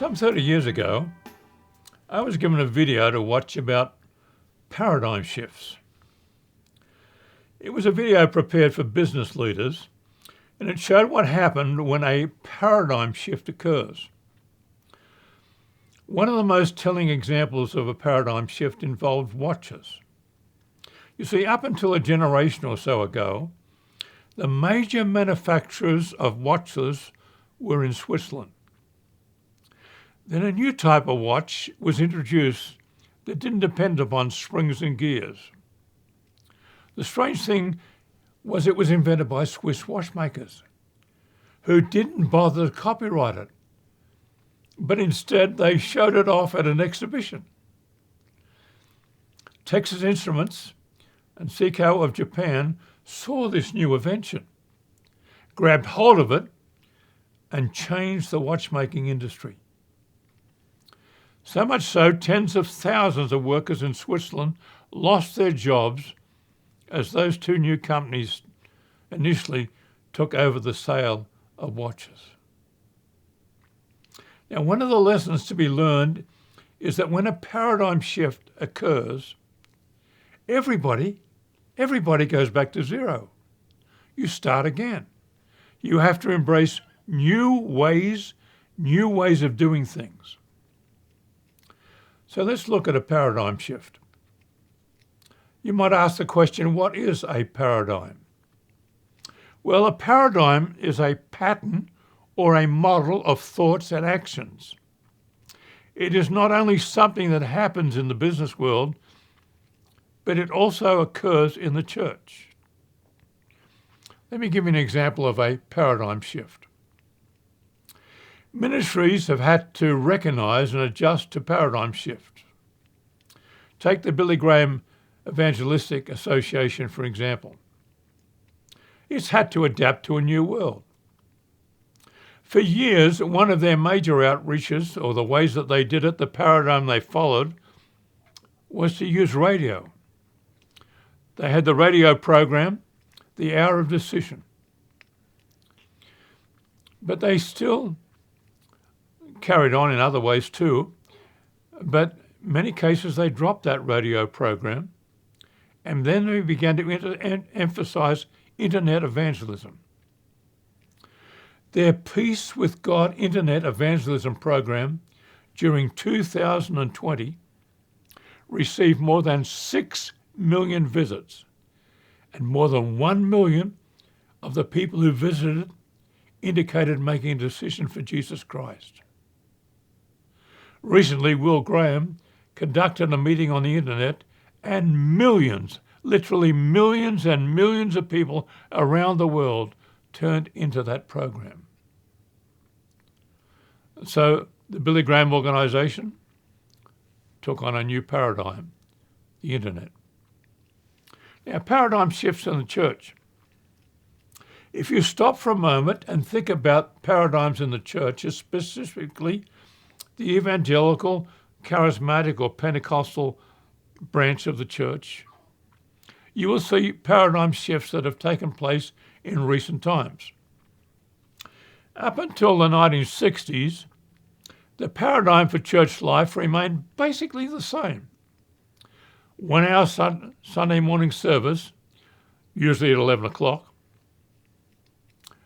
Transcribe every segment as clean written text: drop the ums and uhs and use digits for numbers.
Some 30 years ago, I was given a video to watch about paradigm shifts. It was a video prepared for business leaders, and it showed what happened when a paradigm shift occurs. One of the most telling examples of a paradigm shift involved watches. You see, up until a generation or so ago, the major manufacturers of watches were in Switzerland. Then a new type of watch was introduced that didn't depend upon springs and gears. The strange thing was it was invented by Swiss watchmakers who didn't bother to copyright it, but instead they showed it off at an exhibition. Texas Instruments and Seiko of Japan saw this new invention, grabbed hold of it, and changed the watchmaking industry. So much so, tens of thousands of workers in Switzerland lost their jobs as those two new companies initially took over the sale of watches. Now, one of the lessons to be learned is that when a paradigm shift occurs, everybody goes back to zero. You start again. You have to embrace new ways of doing things. So let's look at a paradigm shift. You might ask the question, what is a paradigm? Well, a paradigm is a pattern or a model of thoughts and actions. It is not only something that happens in the business world, but it also occurs in the church. Let me give you an example of a paradigm shift. Ministries have had to recognize and adjust to paradigm shifts. Take the Billy Graham Evangelistic Association, for example. It's had to adapt to a new world. For years, one of their major outreaches, or the ways that they did it, the paradigm they followed, was to use radio. They had the radio program, The Hour of Decision. But they still carried on in other ways too, but in many cases they dropped that radio program, and then they began to emphasize internet evangelism. Their Peace with God internet evangelism program during 2020 received more than 6 million visits, and more than 1 million of the people who visited indicated making a decision for Jesus Christ. Recently, Will Graham conducted a meeting on the internet, and millions, literally millions and millions of people around the world turned into that program. So the Billy Graham organization took on a new paradigm, the internet. Now, paradigm shifts in the church. If you stop for a moment and think about paradigms in the church, specifically the evangelical, charismatic, or Pentecostal branch of the church, you will see paradigm shifts that have taken place in recent times. Up until the 1960s, the paradigm for church life remained basically the same. 1 hour Sunday morning service, usually at 11 o'clock,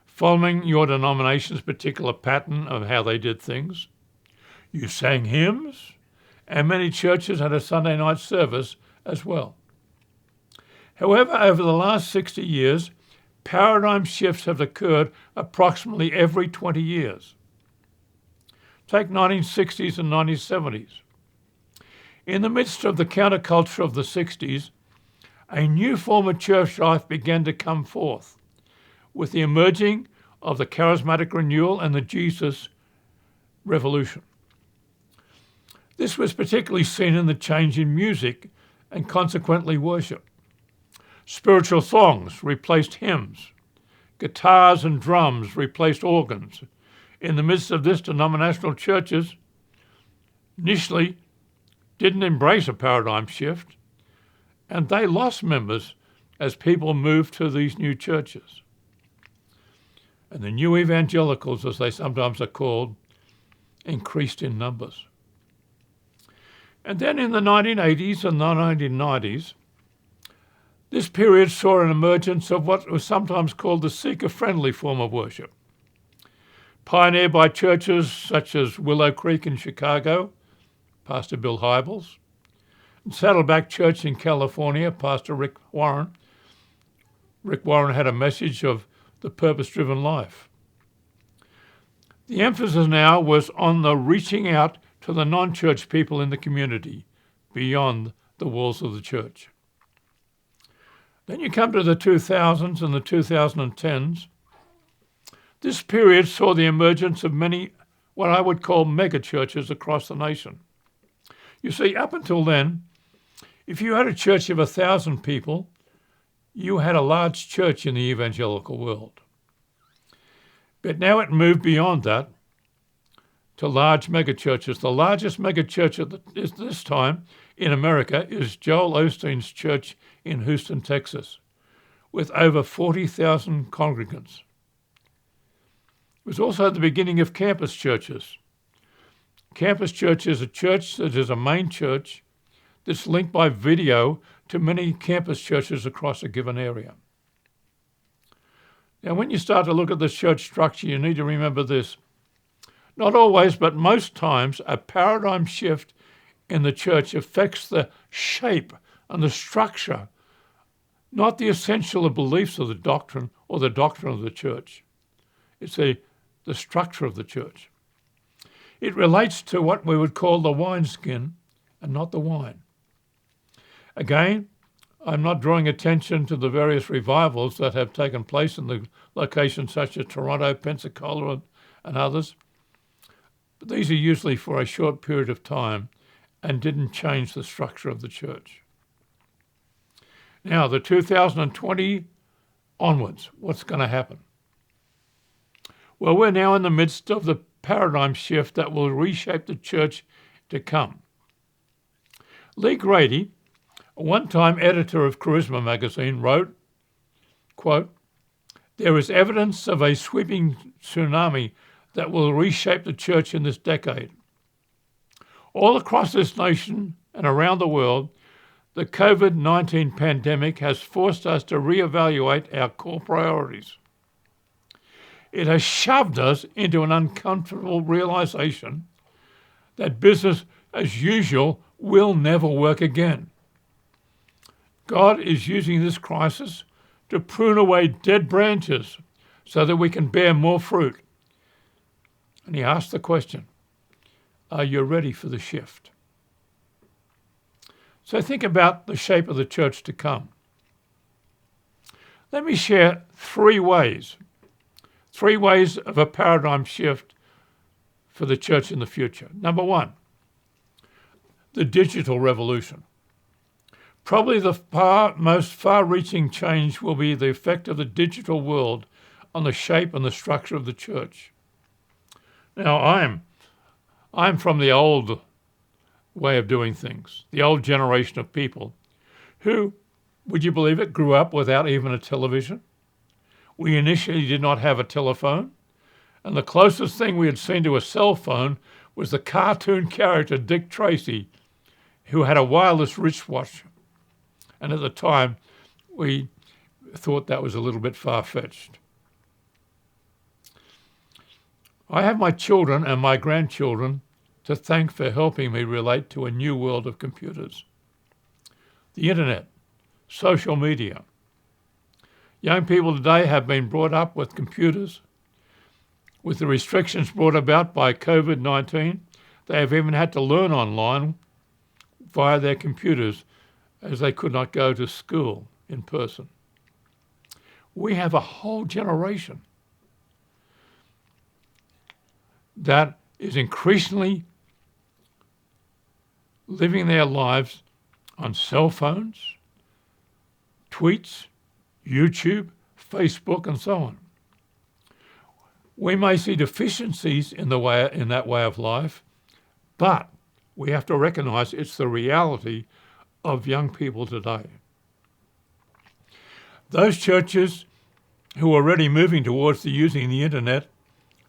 following your denomination's particular pattern of how they did things. You sang hymns, and many churches had a Sunday night service as well. However, over the last 60 years, paradigm shifts have occurred approximately every 20 years. Take 1960s and 1970s. In the midst of the counterculture of the 60s, a new form of church life began to come forth with the emerging of the charismatic renewal and the Jesus revolution. This was particularly seen in the change in music and consequently worship. Spiritual songs replaced hymns. Guitars and drums replaced organs. In the midst of this, denominational churches initially didn't embrace a paradigm shift, and they lost members as people moved to these new churches. And the new evangelicals, as they sometimes are called, increased in numbers. And then in the 1980s and the 1990s, this period saw an emergence of what was sometimes called the seeker-friendly form of worship, pioneered by churches such as Willow Creek in Chicago, Pastor Bill Hybels, and Saddleback Church in California, Pastor Rick Warren. Rick Warren had a message of the purpose-driven life. The emphasis now was on the reaching out to the non-church people in the community beyond the walls of the church. Then you come to the 2000s and the 2010s. This period saw the emergence of many what I would call mega churches across the nation. You see, up until then, if you had a church of 1,000 people, you had a large church in the evangelical world. But now it moved beyond that to large megachurches. The largest megachurch at this time in America is Joel Osteen's church in Houston, Texas, with over 40,000 congregants. It was also the beginning of campus churches. Campus church is a church that is a main church that's linked by video to many campus churches across a given area. Now, when you start to look at the church structure, you need to remember this. Not always, but most times, a paradigm shift in the church affects the shape and the structure, not the essential beliefs of the doctrine or the doctrine of the church. It's the structure of the church. It relates to what we would call the wineskin and not the wine. Again, I'm not drawing attention to the various revivals that have taken place in the locations such as Toronto, Pensacola, and others. But these are usually for a short period of time and didn't change the structure of the church. Now, the 2020 onwards, what's going to happen? Well, we're now in the midst of the paradigm shift that will reshape the church to come. Lee Grady, a one-time editor of Charisma magazine, wrote, quote, "There is evidence of a sweeping tsunami that will reshape the church in this decade. All across this nation and around the world, the COVID-19 pandemic has forced us to reevaluate our core priorities. It has shoved us into an uncomfortable realization that business as usual will never work again. God is using this crisis to prune away dead branches so that we can bear more fruit." And he asked the question, are you ready for the shift? So think about the shape of the church to come. Let me share three ways of a paradigm shift for the church in the future. Number one, the digital revolution. Probably the most far-reaching change will be the effect of the digital world on the shape and the structure of the church. Now, I'm from the old way of doing things, the old generation of people who, would you believe it, grew up without even a television. We initially did not have a telephone, and the closest thing we had seen to a cell phone was the cartoon character Dick Tracy, who had a wireless wristwatch. And at the time, we thought that was a little bit far-fetched. I have my children and my grandchildren to thank for helping me relate to a new world of computers. The internet, social media. Young people today have been brought up with computers. With the restrictions brought about by COVID-19, they have even had to learn online via their computers as they could not go to school in person. We have a whole generation that is increasingly living their lives on cell phones, tweets, YouTube, Facebook, and so on. We may see deficiencies in that way of life, but we have to recognize it's the reality of young people today. Those churches who are already moving towards using the internet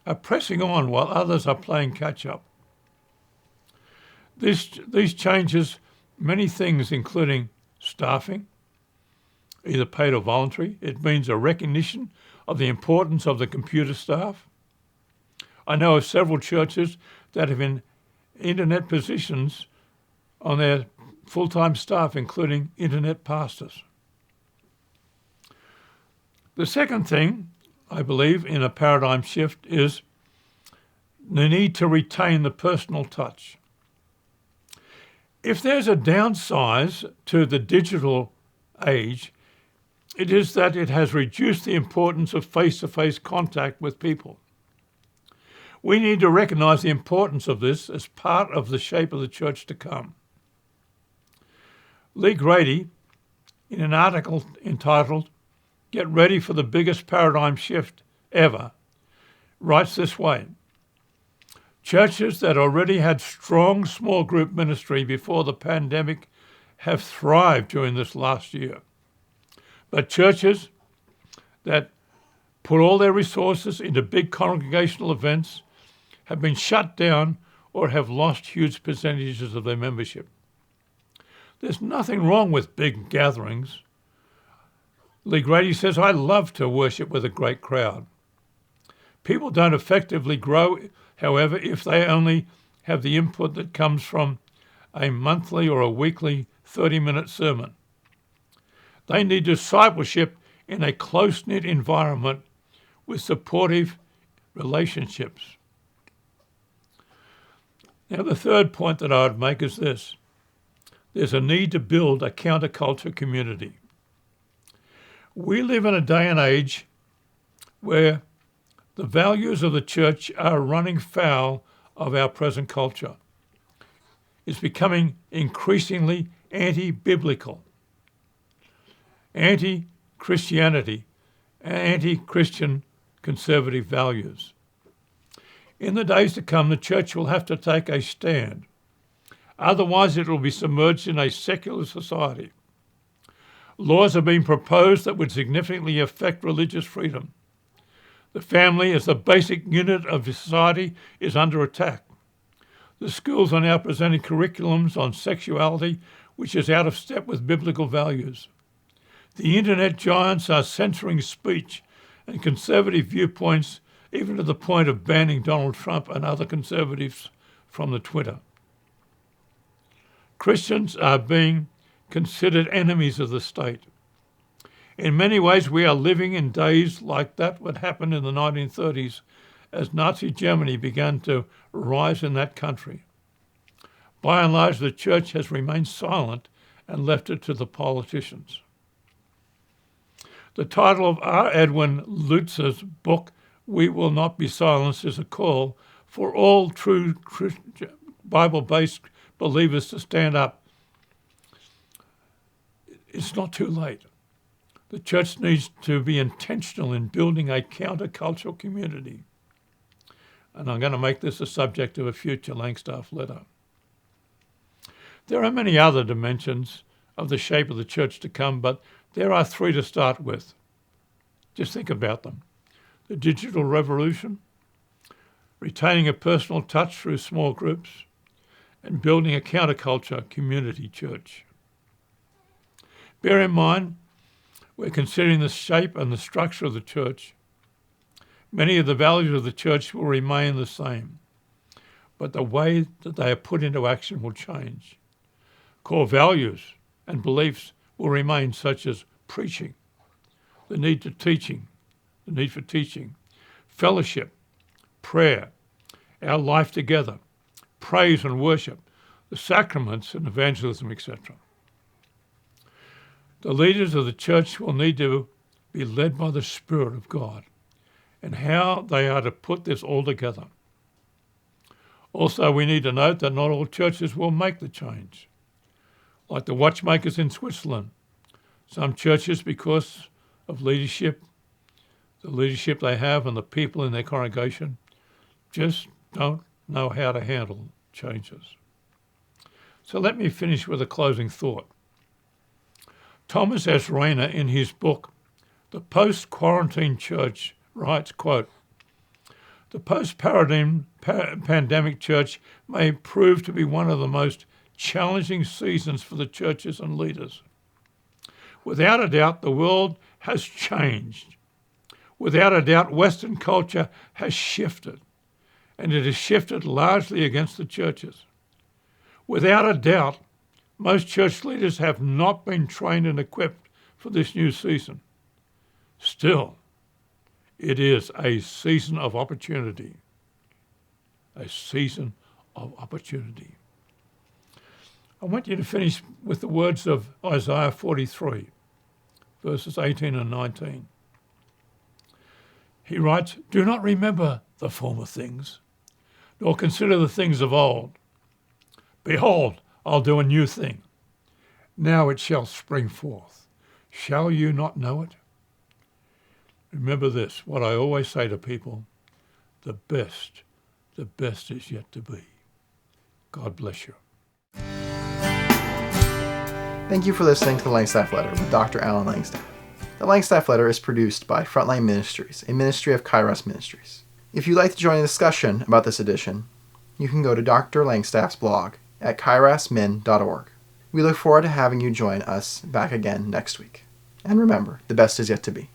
are pressing on while others are playing catch-up. These changes many things, including staffing, either paid or voluntary. It means a recognition of the importance of the computer staff. I know of several churches that have internet positions on their full-time staff, including internet pastors. The second thing, I believe, in a paradigm shift is the need to retain the personal touch. If there's a downsize to the digital age, it is that it has reduced the importance of face-to-face contact with people. We need to recognise the importance of this as part of the shape of the church to come. Lee Grady, in an article entitled "Get Ready for the Biggest Paradigm Shift Ever," writes this way: churches that already had strong small group ministry before the pandemic have thrived during this last year. But churches that put all their resources into big congregational events have been shut down or have lost huge percentages of their membership. There's nothing wrong with big gatherings. Lee Grady says, "I love to worship with a great crowd. People don't effectively grow, however, if they only have the input that comes from a monthly or a weekly 30-minute sermon. They need discipleship in a close-knit environment with supportive relationships." Now, the third point that I would make is this: there's a need to build a counterculture community. We live in a day and age where the values of the church are running foul of our present culture. It's becoming increasingly anti-biblical, anti-Christianity, and anti-Christian conservative values. In the days to come, the church will have to take a stand. Otherwise, it will be submerged in a secular society. Laws are being proposed that would significantly affect religious freedom. The family, as the basic unit of society, is under attack. The schools are now presenting curriculums on sexuality which is out of step with biblical values. The internet giants are censoring speech and conservative viewpoints, even to the point of banning Donald Trump and other conservatives from the Twitter. Christians are being considered enemies of the state. In many ways, we are living in days like that what happened in the 1930s as Nazi Germany began to rise in that country. By and large, the church has remained silent and left it to the politicians. The title of R. Edwin Lutz's book, "We Will Not Be Silenced," is a call for all true Bible-based believers to stand up. It's not too late. The church needs to be intentional in building a countercultural community. And I'm going to make this a subject of a future Langstaff letter. There are many other dimensions of the shape of the church to come, but there are three to start with. Just think about them: the digital revolution, retaining a personal touch through small groups, and building a counterculture community church. Bear in mind, we're considering the shape and the structure of the church. Many of the values of the church will remain the same, but the way that they are put into action will change. Core values and beliefs will remain, such as preaching, the need for teaching, fellowship, prayer, our life together, praise and worship, the sacraments and evangelism, etc. The leaders of the church will need to be led by the Spirit of God and how they are to put this all together. Also, we need to note that not all churches will make the change. Like the watchmakers in Switzerland, some churches, because of leadership, the leadership they have and the people in their congregation, just don't know how to handle changes. So let me finish with a closing thought. Thomas S. Rayner, in his book, The Post-Quarantine Church, writes, quote, The post-pandemic church may prove to be one of the most challenging seasons for the churches and leaders. Without a doubt, the world has changed. Without a doubt, Western culture has shifted, and it has shifted largely against the churches. Without a doubt, most church leaders have not been trained and equipped for this new season. Still, it is a season of opportunity. A season of opportunity. I want you to finish with the words of Isaiah 43, verses 18 and 19. He writes, "Do not remember the former things, nor consider the things of old. Behold, I'll do a new thing. Now it shall spring forth. Shall you not know it?" Remember this, what I always say to people, the best is yet to be. God bless you. Thank you for listening to the Langstaff Letter with Dr. Alan Langstaff. The Langstaff Letter is produced by Frontline Ministries, a ministry of Kairos Ministries. If you'd like to join a discussion about this edition, you can go to Dr. Langstaff's blog at kairosmin.org. We look forward to having you join us back again next week. And remember, the best is yet to be.